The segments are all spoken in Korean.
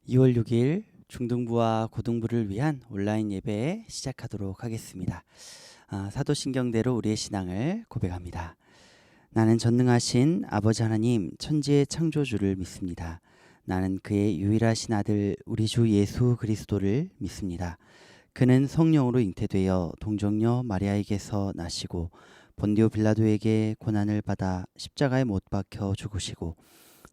2월 6일 중등부와 고등부를 위한 온라인 예배 시작하도록 하겠습니다. 사도신경대로 우리의 신앙을 고백합니다. 나는 전능하신 아버지 하나님 천지의 창조주를 믿습니다. 나는 그의 유일하신 아들 우리 주 예수 그리스도를 믿습니다. 그는 성령으로 잉태되어 동정녀 마리아에게서 나시고 본디오 빌라도에게 고난을 받아 십자가에 못 박혀 죽으시고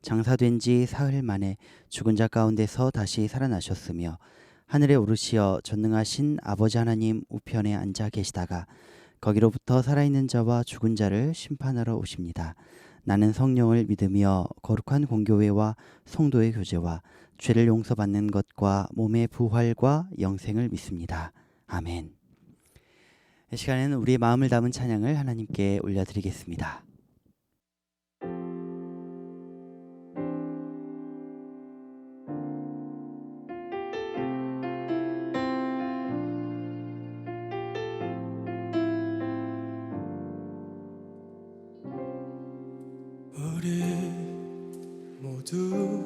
장사된 지 사흘 만에 죽은 자 가운데서 다시 살아나셨으며 하늘에 오르시어 전능하신 아버지 하나님 우편에 앉아 계시다가 거기로부터 살아있는 자와 죽은 자를 심판하러 오십니다. 나는 성령을 믿으며 거룩한 공교회와 성도의 교제와 죄를 용서받는 것과 몸의 부활과 영생을 믿습니다. 아멘. 이 시간에는 우리의 마음을 담은 찬양을 하나님께 올려드리겠습니다. 우리 모두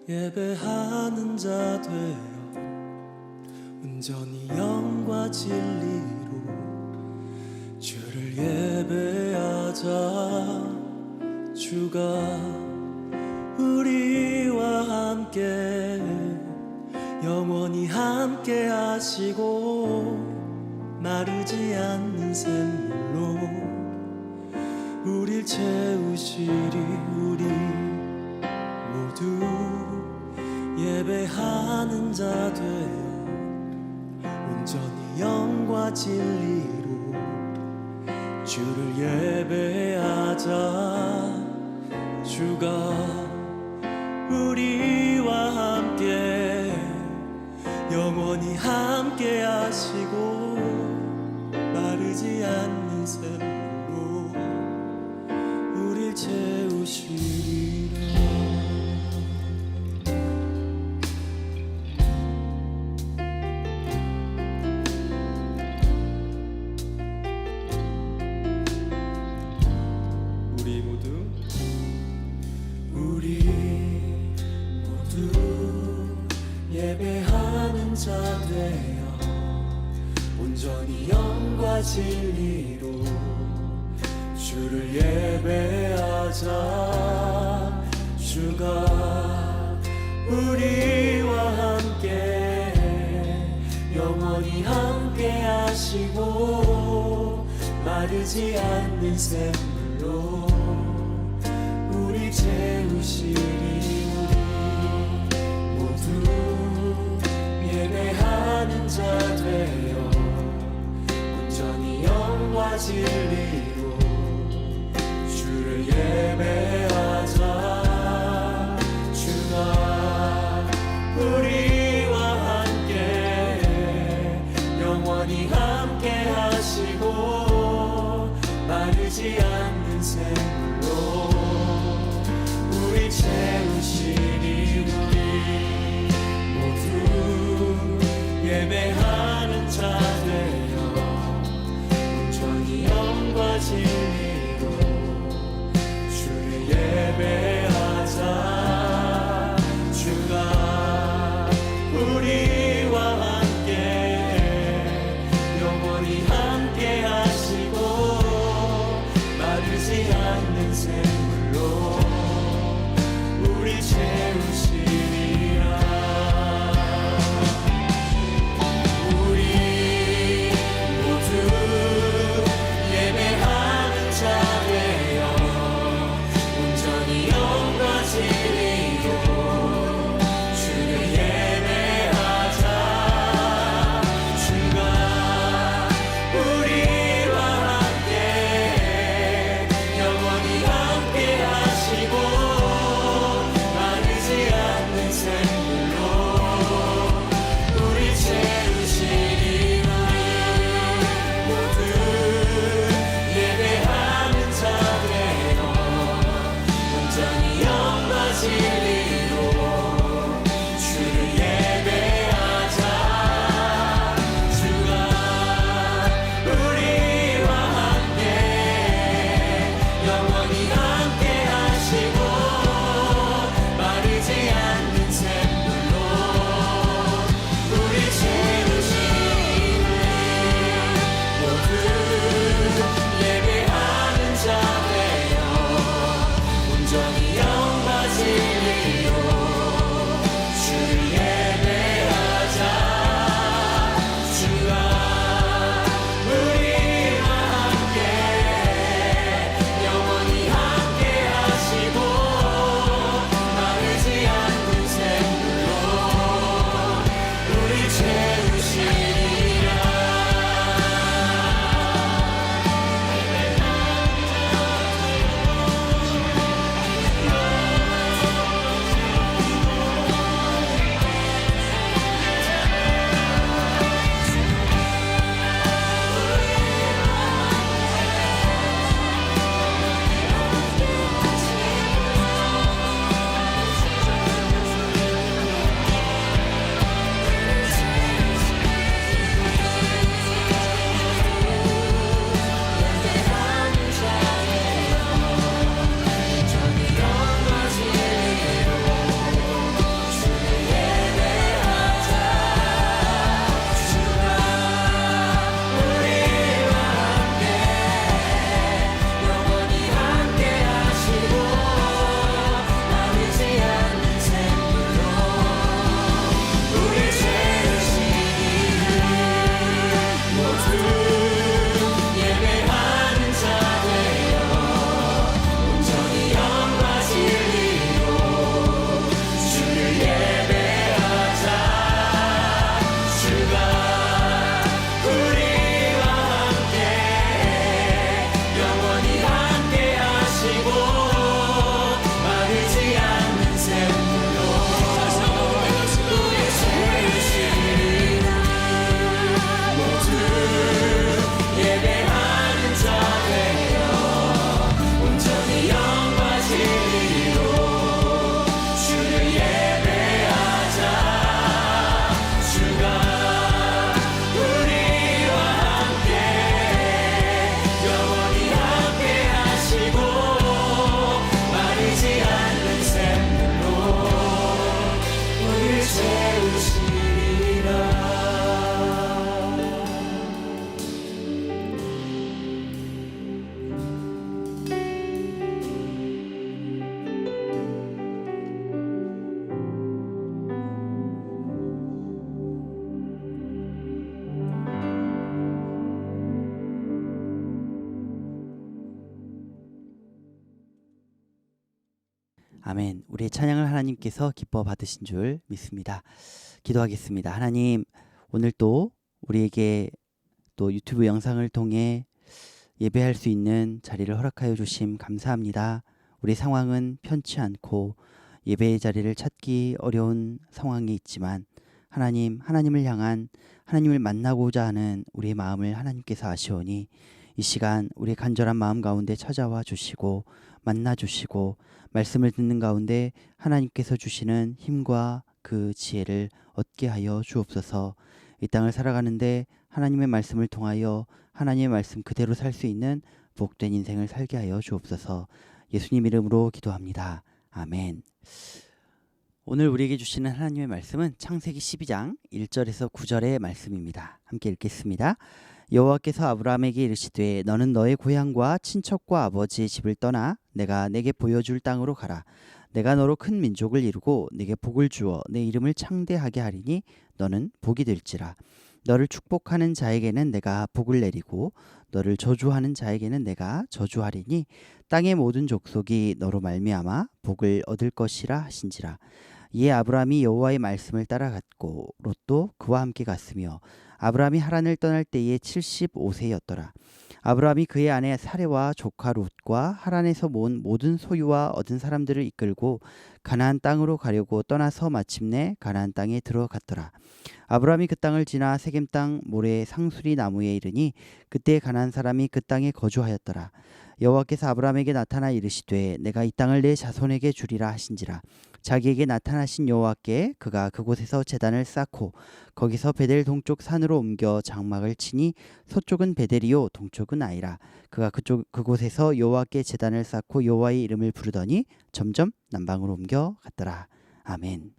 예배하는 자 되어 온전히 영과 진리로 주를 예배하자. 주가 우리와 함께 영원히 함께 하시고 마르지 않는 샘물로 우릴 채우시리. 우리 모두 예배하는 자 되어 온전히 영과 진리로 주를 예배하자. 주가 우리와 함께 영원히 함께 하시고 마르지 않는 샘물로 우릴 채우시리라. 우리 모두 예배하는 자 되어 온전히 영과 진리로 주를 예배하자. 주가 우리와 함께 영원히 함께 하시고 마르지 않는 샘물로 우리 채우시리. 우리 모두 예배하는 자 되어 온전히 영과 진리로 주를 예배하자. 주가 우리와 함께 영원히 함께 하시고 마르지 않는 샘물로 우리 채우시리. 우리 모두 예배하는 자 되어 온전히 영과 진리로 주를 예배하자. 주가 우리와 함께 영원히 함께 하시고 마르지 않는 샘물로 우리 채우시리라. 우리 모두 예배하는 우리의 찬양을 하나님께서 기뻐 받으신 줄 믿습니다. 기도하겠습니다. 하나님, 오늘 또 우리에게 또 유튜브 영상을 통해 예배할 수 있는 자리를 허락하여 주심 감사합니다. 우리 상황은 편치 않고 예배의 자리를 찾기 어려운 상황에 있지만 하나님을 향한 하나님을 만나고자 하는 우리의 마음을 하나님께서 아시오니 이 시간 우리의 간절한 마음 가운데 찾아와 주시고 만나 주시고 말씀을 듣는 가운데 하나님께서 주시는 힘과 그 지혜를 얻게 하여 주옵소서. 이 땅을 살아가는데 하나님의 말씀을 통하여 하나님의 말씀 그대로 살 수 있는 복된 인생을 살게 하여 주옵소서. 예수님 이름으로 기도합니다. 아멘. 오늘 우리에게 주시는 하나님의 말씀은 창세기 12장 1절에서 9절의 말씀입니다. 함께 읽겠습니다. 여호와께서 아브라함에게 이르시되 너는 너의 고향과 친척과 아버지의 집을 떠나 내가 내게 보여줄 땅으로 가라. 내가 너로 큰 민족을 이루고 내게 복을 주어 내 이름을 창대하게 하리니 너는 복이 될지라. 너를 축복하는 자에게는 내가 복을 내리고 너를 저주하는 자에게는 내가 저주하리니 땅의 모든 족속이 너로 말미암아 복을 얻을 것이라 하신지라. 이에 아브라함이 여호와의 말씀을 따라갔고 롯도 그와 함께 갔으며 아브라함이 하란을 떠날 때에 75세였더라. 아브라함이 그의 아내 사레와 조카 롯과 하란에서 모은 모든 소유와 얻은 사람들을 이끌고 가나안 땅으로 가려고 떠나서 마침내 가나안 땅에 들어갔더라. 아브라함이 그 땅을 지나 세겜 땅 모래 상수리 나무에 이르니 그때 가나안 사람이 그 땅에 거주하였더라. 여호와께서 아브라함에게 나타나 이르시되 내가 이 땅을 내 자손에게 주리라 하신지라. 자기에게 나타나신 여호와께 그가 그곳에서 제단을 쌓고 거기서 베델 동쪽 산으로 옮겨 장막을 치니 서쪽은 베델이요 동쪽은 아이라. 그가 그곳에서 여호와께 제단을 쌓고 여호와의 이름을 부르더니 점점 남방으로 옮겨 갔더라. 아멘.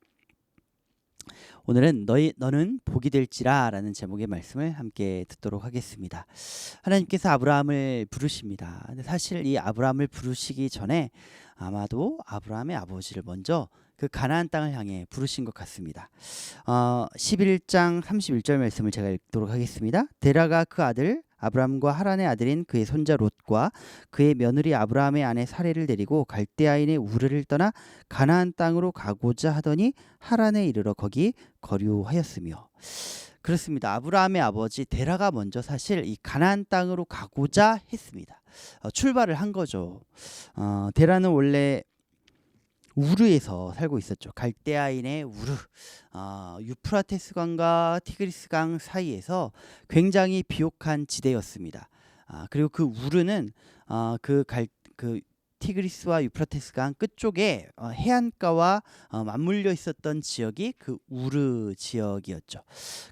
오늘은 너는 복이 될지라 라는 제목의 말씀을 함께 듣도록 하겠습니다. 하나님께서 아브라함을 부르십니다. 근데 사실 이 아브라함을 부르시기 전에 아마도 아브라함의 아버지를 먼저 그 가나안 땅을 향해 부르신 것 같습니다. 11장 31절 말씀을 제가 읽도록 하겠습니다. 데라가 그 아들 아브라함과 하란의 아들인 그의 손자 롯과 그의 며느리 아브라함의 아내 사레를 데리고 갈대아인의 우르를 떠나 가나안 땅으로 가고자 하더니 하란에 이르러 거기 거류하였으며. 그렇습니다. 아브라함의 아버지 데라가 먼저 사실 이 가나안 땅으로 가고자 했습니다. 출발을 한 거죠. 데라는 원래 우르에서 살고 있었죠. 갈대아인의 우르, 유프라테스 강과 티그리스 강 사이에서 굉장히 비옥한 지대였습니다. 그리고 그 우르는 그 티그리스와 유프라테스 강 끝쪽에 해안가와 맞물려 있었던 지역이 그 우르 지역이었죠.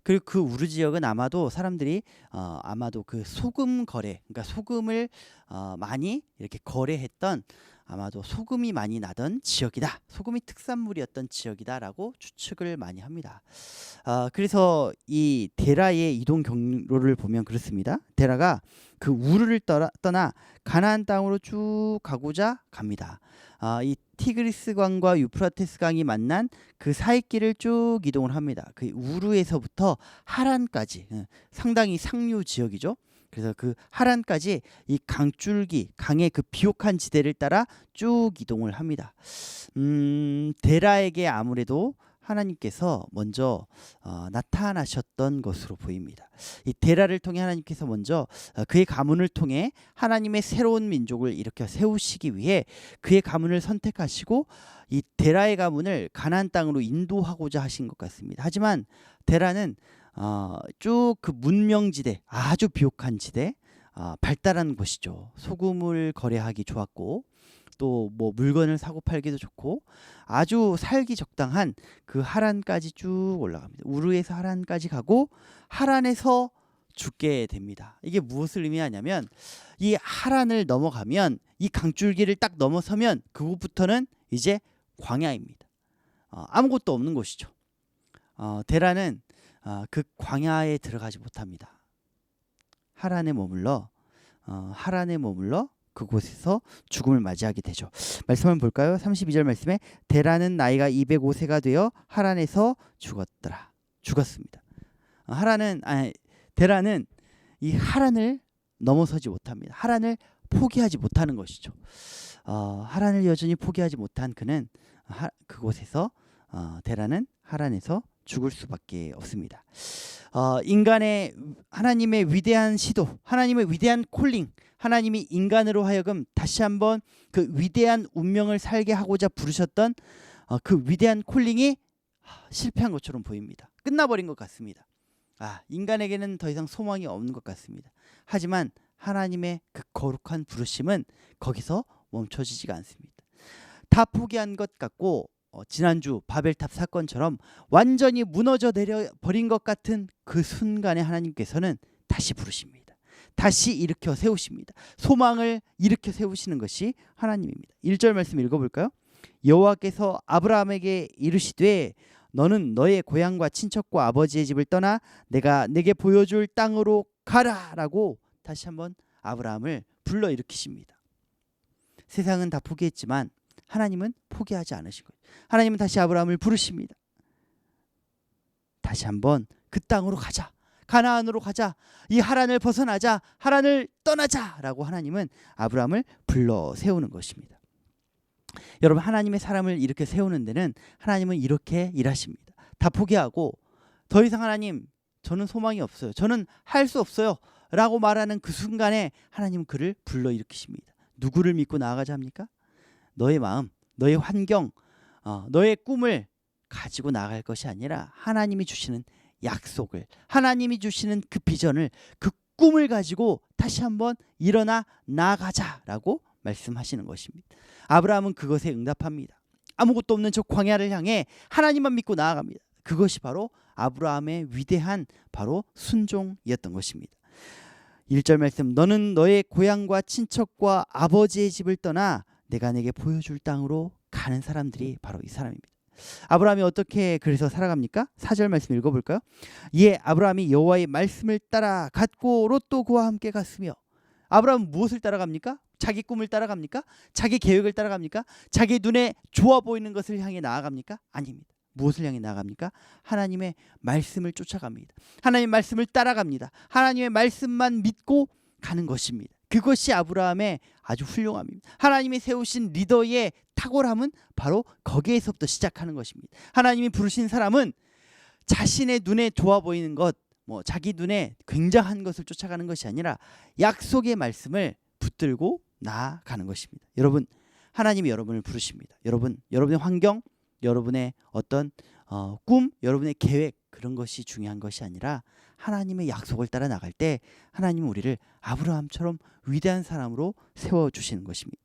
그리고 그 우르 지역은 아마도 사람들이 아마도 그 소금 거래, 그러니까 소금을 많이 이렇게 거래했던 아마도 소금이 많이 나던 지역이다. 소금이 특산물이었던 지역이다라고 추측을 많이 합니다. 그래서 이 데라의 이동 경로를 보면 그렇습니다. 데라가 그 우르를 떠나 가나안 땅으로 쭉 가고자 갑니다. 이 티그리스 강과 유프라테스 강이 만난 그 사이길을 쭉 이동을 합니다. 그 우르에서부터 하란까지 상당히 상류 지역이죠. 그래서 그 하란까지 이 강줄기, 강의 그 비옥한 지대를 따라 쭉 이동을 합니다. 데라에게 아무래도 하나님께서 먼저 나타나셨던 것으로 보입니다. 이 데라를 통해 하나님께서 먼저 그의 가문을 통해 하나님의 새로운 민족을 일으켜 세우시기 위해 그의 가문을 선택하시고 이 데라의 가문을 가나안 땅으로 인도하고자 하신 것 같습니다. 하지만 데라는 쭉 그 문명지대, 아주 비옥한 지대, 발달한 곳이죠. 소금을 거래하기 좋았고 또 뭐 물건을 사고 팔기도 좋고 아주 살기 적당한 그 하란까지 쭉 올라갑니다. 우르에서 하란까지 가고 하란에서 죽게 됩니다. 이게 무엇을 의미하냐면 이 하란을 넘어가면 이 강줄기를 딱 넘어서면 그곳부터는 이제 광야입니다. 아무것도 없는 곳이죠. 데라는 그 광야에 들어가지 못합니다. 하란에 머물러 그곳에서 죽음을 맞이하게 되죠. 말씀 한번 볼까요? 32절 말씀에 데라는 나이가 205세가 되어 하란에서 죽었습니다. 데라는 이 하란을 넘어서지 못합니다. 하란을 포기하지 못하는 것이죠. 하란을 여전히 포기하지 못한 그는 그곳에서 데라는 하란에서 죽을 수밖에 없습니다. 인간의 하나님의 위대한 시도, 하나님의 위대한 콜링, 하나님이 인간으로 하여금 다시 한번 그 위대한 운명을 살게 하고자 부르셨던 그 위대한 콜링이 실패한 것처럼 보입니다. 끝나버린 것 같습니다. 인간에게는 더 이상 소망이 없는 것 같습니다. 하지만 하나님의 그 거룩한 부르심은 거기서 멈춰지지가 않습니다. 다 포기한 것 같고 지난주 바벨탑 사건처럼 완전히 무너져 내려버린 것 같은 그 순간에 하나님께서는 다시 부르십니다. 다시 일으켜 세우십니다. 소망을 일으켜 세우시는 것이 하나님입니다. 1절 말씀 읽어볼까요? 여호와께서 아브라함에게 이르시되 너는 너의 고향과 친척과 아버지의 집을 떠나 내가 내게 보여줄 땅으로 가라 라고 다시 한번 아브라함을 불러일으키십니다. 세상은 다 포기했지만 하나님은 포기하지 않으신 거예요. 하나님은 다시 아브라함을 부르십니다. 다시 한번 그 땅으로 가자. 가나안으로 가자. 이 하란을 벗어나자. 하란을 떠나자 라고 하나님은 아브라함을 불러 세우는 것입니다. 여러분, 하나님의 사람을 이렇게 세우는 데는 하나님은 이렇게 일하십니다. 다 포기하고 더 이상 하나님 저는 소망이 없어요. 저는 할 수 없어요 라고 말하는 그 순간에 하나님은 그를 불러일으키십니다. 누구를 믿고 나아가자 합니까? 너의 마음, 너의 환경, 너의 꿈을 가지고 나아갈 것이 아니라 하나님이 주시는 약속을, 하나님이 주시는 그 비전을, 그 꿈을 가지고 다시 한번 일어나 나아가자라고 말씀하시는 것입니다. 아브라함은 그것에 응답합니다. 아무것도 없는 저 광야를 향해 하나님만 믿고 나아갑니다. 그것이 바로 아브라함의 위대한 바로 순종이었던 것입니다. 1절 말씀, 너는 너의 고향과 친척과 아버지의 집을 떠나 내가 내게 보여줄 땅으로 가는 사람들이 바로 이 사람입니다. 아브라함이 어떻게 그래서 살아갑니까? 4절 말씀 읽어볼까요? 예, 아브라함이 여호와의 말씀을 따라 갔고 롯도 그와 함께 갔으며. 아브라함은 무엇을 따라갑니까? 자기 꿈을 따라갑니까? 자기 계획을 따라갑니까? 자기 눈에 좋아 보이는 것을 향해 나아갑니까? 아닙니다. 무엇을 향해 나아갑니까? 하나님의 말씀을 쫓아갑니다. 하나님의 말씀을 따라갑니다. 하나님의 말씀만 믿고 가는 것입니다. 그것이 아브라함의 아주 훌륭함입니다. 하나님이 세우신 리더의 탁월함은 바로 거기에서부터 시작하는 것입니다. 하나님이 부르신 사람은 자신의 눈에 좋아 보이는 것, 자기 눈에 굉장한 것을 쫓아가는 것이 아니라 약속의 말씀을 붙들고 나아가는 것입니다. 여러분, 하나님이 여러분을 부르십니다. 여러분의 환경, 여러분의 어떤 꿈, 여러분의 계획, 그런 것이 중요한 것이 아니라 하나님의 약속을 따라 나갈 때 하나님은 우리를 아브라함처럼 위대한 사람으로 세워주시는 것입니다.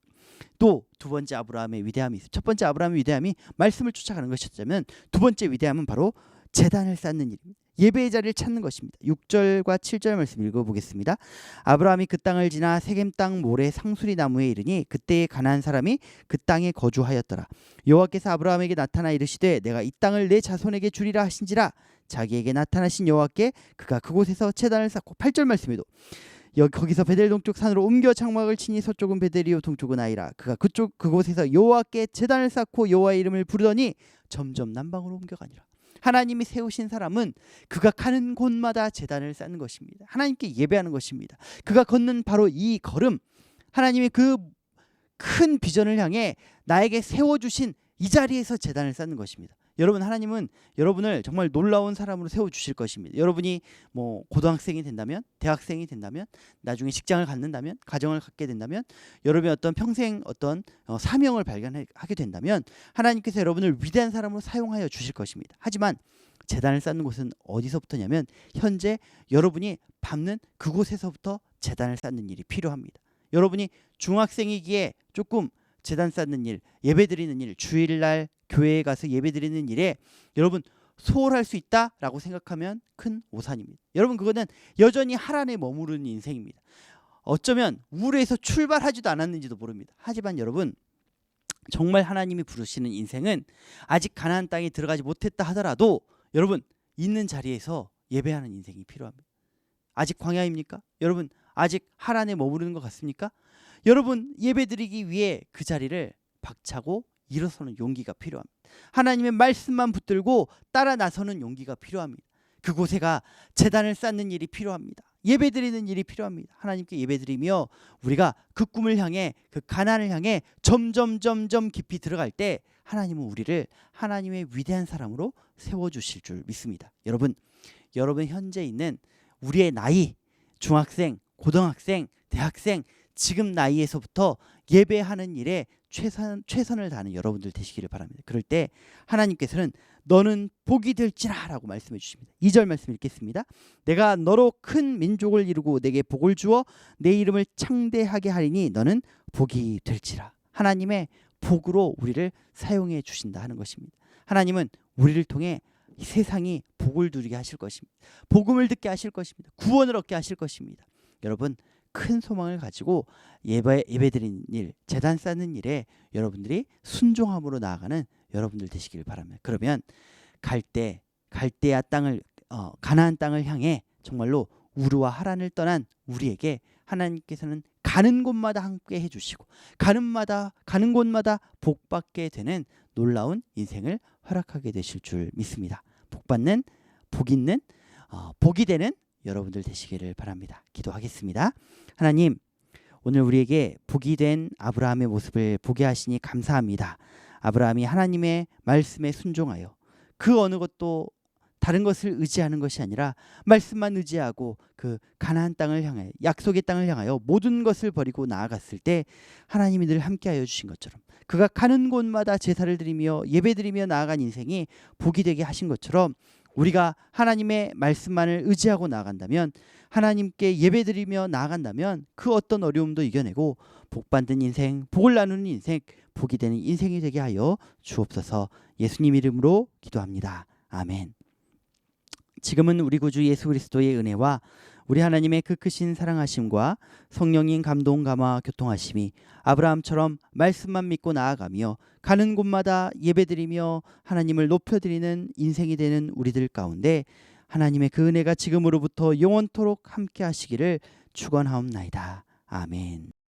또 두 번째 아브라함의 위대함이 있습니다. 첫 번째 아브라함의 위대함이 말씀을 쫓아가는 것이었다면 두 번째 위대함은 바로 제단을 쌓는 일입니다. 예배의 자리를 찾는 것입니다. 6절과 7절 말씀 읽어보겠습니다. 아브라함이 그 땅을 지나 세겜 땅 모래 상수리 나무에 이르니 그때에 가나안 사람이 그 땅에 거주하였더라. 여호와께서 아브라함에게 나타나 이르시되 내가 이 땅을 내 자손에게 주리라 하신지라. 자기에게 나타나신 여호와께 그가 그곳에서 제단을 쌓고 8절 말씀에도 거기서 베델 동쪽 산으로 옮겨 장막을 치니 서쪽은 베델이요 동쪽은 아이라. 그가 그곳에서 여호와께 제단을 쌓고 여호와의 이름을 부르더니 점점 남방으로 옮겨가니라. 하나님이 세우신 사람은 그가 가는 곳마다 제단을 쌓는 것입니다. 하나님께 예배하는 것입니다. 그가 걷는 바로 이 걸음, 하나님의 그 큰 비전을 향해 나에게 세워주신 이 자리에서 제단을 쌓는 것입니다. 여러분, 하나님은 여러분을 정말 놀라운 사람으로 세워주실 것입니다. 여러분이 고등학생이 된다면, 대학생이 된다면, 나중에 직장을 갖는다면, 가정을 갖게 된다면, 여러분의 어떤 평생 어떤 사명을 발견하게 된다면 하나님께서 여러분을 위대한 사람으로 사용하여 주실 것입니다. 하지만 제단을 쌓는 곳은 어디서부터냐면 현재 여러분이 밟는 그곳에서부터 제단을 쌓는 일이 필요합니다. 여러분이 중학생이기에 조금 제단 쌓는 일, 예배드리는 일, 주일날 교회에 가서 예배드리는 일에 여러분 소홀할 수 있다라고 생각하면 큰 오산입니다. 여러분, 그거는 여전히 하란에 머무르는 인생입니다. 어쩌면 우르에서 출발하지도 않았는지도 모릅니다. 하지만 여러분, 정말 하나님이 부르시는 인생은 아직 가나안 땅에 들어가지 못했다 하더라도 여러분 있는 자리에서 예배하는 인생이 필요합니다. 아직 광야입니까? 여러분, 아직 하란에 머무르는 것 같습니까? 여러분, 예배드리기 위해 그 자리를 박차고 일어서는 용기가 필요합니다. 하나님의 말씀만 붙들고 따라 나서는 용기가 필요합니다. 그곳에가 제단을 쌓는 일이 필요합니다. 예배드리는 일이 필요합니다. 하나님께 예배드리며 우리가 그 꿈을 향해, 그 가나안을 향해 점점 깊이 들어갈 때 하나님은 우리를 하나님의 위대한 사람으로 세워주실 줄 믿습니다. 여러분 현재 있는 우리의 나이, 중학생, 고등학생, 대학생, 지금 나이에서부터 예배하는 일에 최선을 다하는 여러분들 되시기를 바랍니다. 그럴 때 하나님께서는 너는 복이 될지라 라고 말씀해 주십니다. 2절 말씀 읽겠습니다. 내가 너로 큰 민족을 이루고 내게 복을 주어 내 이름을 창대하게 하리니 너는 복이 될지라. 하나님의 복으로 우리를 사용해 주신다 하는 것입니다. 하나님은 우리를 통해 이 세상이 복을 누리게 하실 것입니다. 복음을 듣게 하실 것입니다. 구원을 얻게 하실 것입니다. 여러분 큰 소망을 가지고 예배드리는 일, 제단 쌓는 일에 여러분들이 순종함으로 나아가는 여러분들 되시길 바랍니다. 그러면 갈대아 땅을 가나안 땅을 향해 정말로 우르와 하란을 떠난 우리에게 하나님께서는 가는 곳마다 함께 해주시고 가는 곳마다 복받게 되는 놀라운 인생을 허락하게 되실 줄 믿습니다. 복 있는 복이 되는 여러분들 되시기를 바랍니다. 기도하겠습니다. 하나님, 오늘 우리에게 복이 된 아브라함의 모습을 보게 하시니 감사합니다. 아브라함이 하나님의 말씀에 순종하여 그 어느 것도 다른 것을 의지하는 것이 아니라 말씀만 의지하고 그 가나안 땅을 향하여 약속의 땅을 향하여 모든 것을 버리고 나아갔을 때 하나님이 늘 함께하여 주신 것처럼 그가 가는 곳마다 제사를 드리며 예배드리며 나아간 인생이 복이 되게 하신 것처럼 우리가 하나님의 말씀만을 의지하고 나아간다면 하나님께 예배드리며 나아간다면 그 어떤 어려움도 이겨내고 복받는 인생, 복을 나누는 인생, 복이 되는 인생이 되게 하여 주옵소서. 예수님 이름으로 기도합니다. 아멘. 지금은 우리 구주 예수 그리스도의 은혜와 우리 하나님의 그 크신 사랑하심과 성령인 감동 감화 교통하심이 아브라함처럼 말씀만 믿고 나아가며 가는 곳마다 예배드리며 하나님을 높여드리는 인생이 되는 우리들 가운데 하나님의 그 은혜가 지금으로부터 영원토록 함께 하시기를 축원하옵나이다. 아멘.